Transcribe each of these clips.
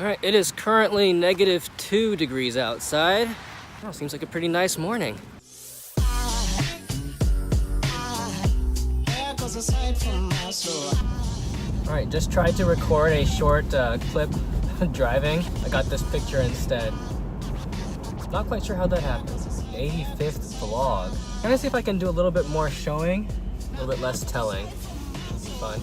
Alright, it is currently -2 degrees outside. Oh, seems like a pretty nice morning. Alright, just tried to record a short clip driving. I got this picture instead. Not quite sure how that happened. 85th vlog. I'm gonna see if I can do a little bit more showing, a little bit less telling. Should be fun.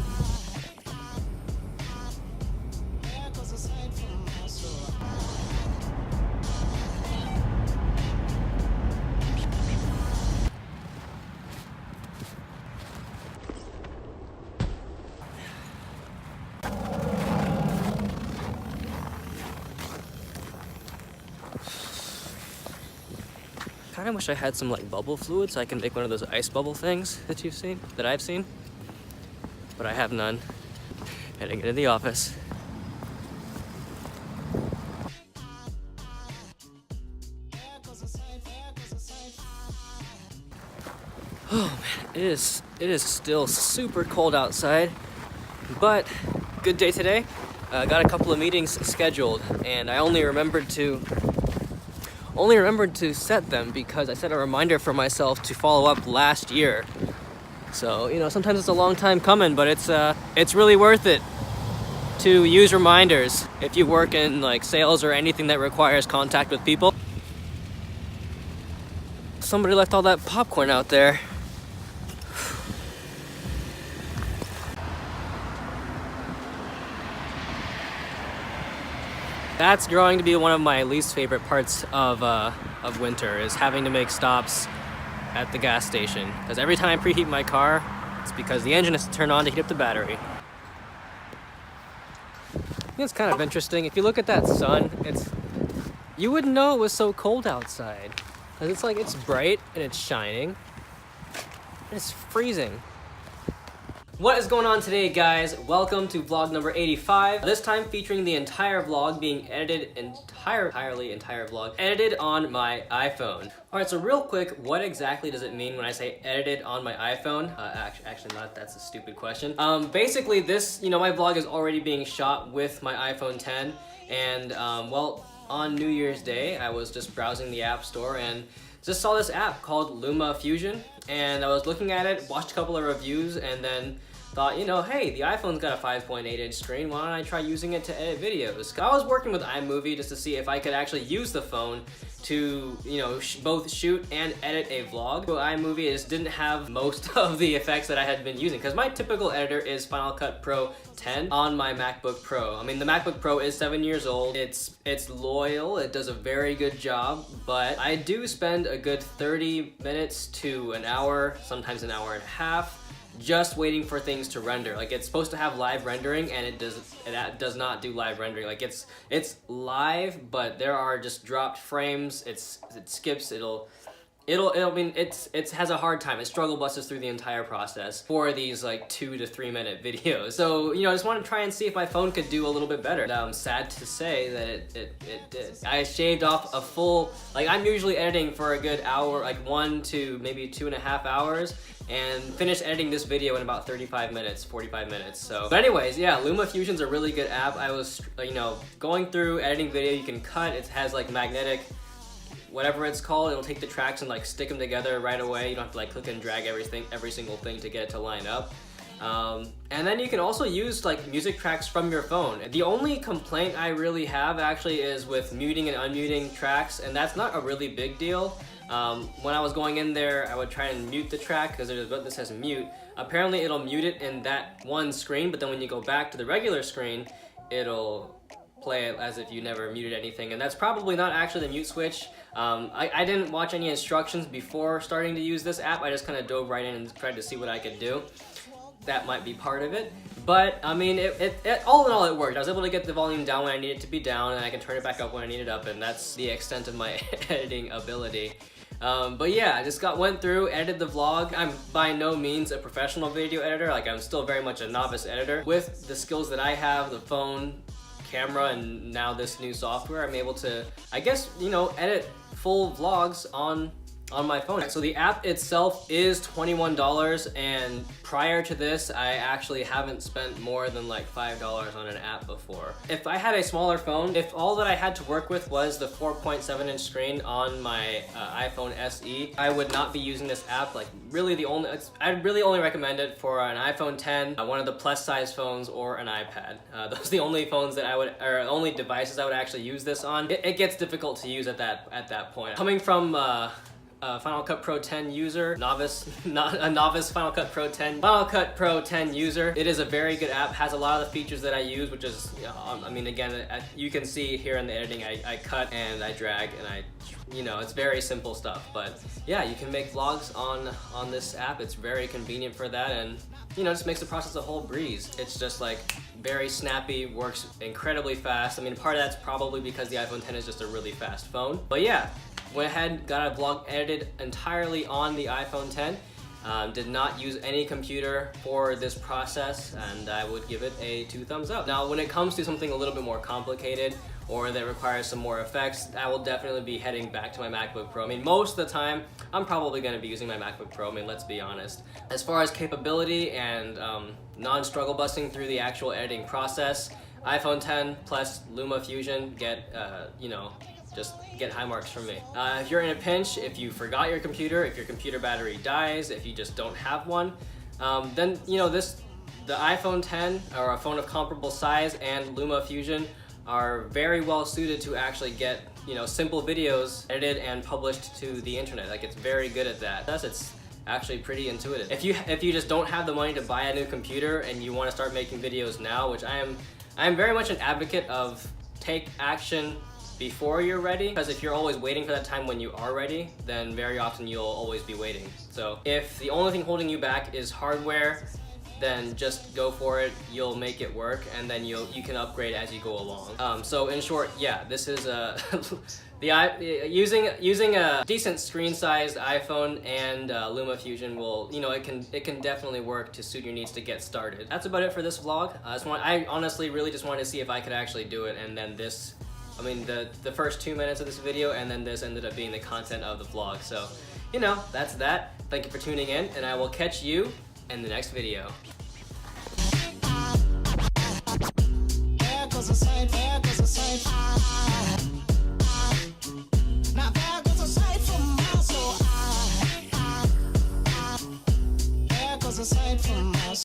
I kinda wish I had some like bubble fluid so I can make one of those ice bubble things that I've seen. But I have none. Heading into the office. Oh man, it is still super cold outside, but good day today. Got a couple of meetings scheduled, and I only remembered to set them because I set a reminder for myself to follow up last year. So, you know, sometimes it's a long time coming, but it's really worth it to use reminders if you work in like sales or anything that requires contact with people. Somebody left all that popcorn out there. That's growing to be one of my least favorite parts of winter, is having to make stops at the gas station. Because every time I preheat my car, it's because the engine has to turn on to heat up the battery. I think it's kind of interesting. If you look at that sun, you wouldn't know it was so cold outside. Because it's bright and it's shining. And it's freezing. What is going on today, guys? Welcome to vlog number 85. This time featuring the entire vlog being edited, entire vlog, edited on my iPhone. Alright, so real quick, what exactly does it mean when I say edited on my iPhone? Actually not, that's a stupid question. Basically this, my vlog is already being shot with my iPhone 10, and well, on New Year's Day, I was just browsing the App Store and just saw this app called Fusion, and I was looking at it, watched a couple of reviews, and then thought, hey, the iPhone's got a 5.8-inch screen, why don't I try using it to edit videos? I was working with iMovie just to see if I could actually use the phone to, both shoot and edit a vlog. But iMovie just didn't have most of the effects that I had been using, because my typical editor is Final Cut Pro 10 on my MacBook Pro. I mean, the MacBook Pro is 7 years old. It's loyal, it does a very good job, but I do spend a good 30 minutes to an hour, sometimes an hour and a half, just waiting for things to render. Like, it's supposed to have live rendering, and it does not do live rendering. Like, it's live, but there are just dropped frames. It skips. I mean, it has a hard time. It struggle buses through the entire process for these like 2 to 3 minute videos. So, I just want to try and see if my phone could do a little bit better. And I'm sad to say that it did. I shaved off a full, I'm usually editing for a good hour, like 1 to maybe 2.5 hours, and finished editing this video in about 35 minutes, 45 minutes. So, but anyways, yeah, LumaFusion's a really good app. I was, going through editing video. You can cut. It has like magnetic, whatever it's called, it'll take the tracks and stick them together right away. You don't have to click and drag every single thing to get it to line up. And then you can also use music tracks from your phone. The only complaint I really have actually is with muting and unmuting tracks, and that's not a really big deal. When I was going in there, I would try and mute the track because there's a button that says mute. Apparently it'll mute it in that one screen, but then when you go back to the regular screen, it'll play it as if you never muted anything, and that's probably not actually the mute switch. I didn't watch any instructions before starting to use this app. I just kind of dove right in and tried to see what I could do. That might be part of it, but I mean, all in all, it worked. I was able to get the volume down when I need it to be down, and I can turn it back up when I need it up, and that's the extent of my editing ability. But yeah, I just went through, edited the vlog. I'm by no means a professional video editor. I'm still very much a novice editor. With the skills that I have, the phone, camera, and now this new software, I'm able to, I guess, edit full vlogs on on my phone. So the app itself is $21, and prior to this, I actually haven't spent more than like $5 on an app before. If I had a smaller phone, if all that I had to work with was the 4.7-inch screen on my iPhone SE, I would not be using this app. Like really I'd really only recommend it for an iPhone 10, one of the plus size phones, or an iPad. Those are the only phones that only devices I would actually use this on. It gets difficult to use at that point. Coming from Final Cut Pro 10 user, not a novice Final Cut Pro 10 user. It is a very good app, has a lot of the features that I use, which is, I mean, again, you can see here in the editing, I cut and I drag and it's very simple stuff. But yeah, you can make vlogs on this app. It's very convenient for that, and just makes the process a whole breeze. It's just like very snappy, works incredibly fast. I mean, part of that's probably because the iPhone 10 is just a really fast phone. But yeah, went ahead, got a vlog edited entirely on the iPhone 10. Did not use any computer for this process, and I would give it a 2 thumbs up. Now, when it comes to something a little bit more complicated or that requires some more effects, I will definitely be heading back to my MacBook Pro. I mean, most of the time, I'm probably going to be using my MacBook Pro. I mean, let's be honest. As far as capability and non-struggle busting through the actual editing process, iPhone 10 plus LumaFusion just get high marks from me. If you're in a pinch, if you forgot your computer, if your computer battery dies, if you just don't have one, then the iPhone 10 or a phone of comparable size and LumaFusion are very well suited to actually get simple videos edited and published to the internet. Like, it's very good at that. Thus, it's actually pretty intuitive. If you just don't have the money to buy a new computer and you want to start making videos now, which I am very much an advocate of, take action before you're ready, because if you're always waiting for that time when you are ready, then very often you'll always be waiting. So if the only thing holding you back is hardware, then just go for it. You'll make it work, and then you can upgrade as you go along. So in short, yeah, this is using a decent screen-sized iPhone and LumaFusion will, it can definitely work to suit your needs to get started. That's about it for this vlog. I honestly really just wanted to see if I could actually do it, and then the first 2 minutes of this video, and then this ended up being the content of the vlog. So, that's that. Thank you for tuning in, and I will catch you in the next video. There goes a sight,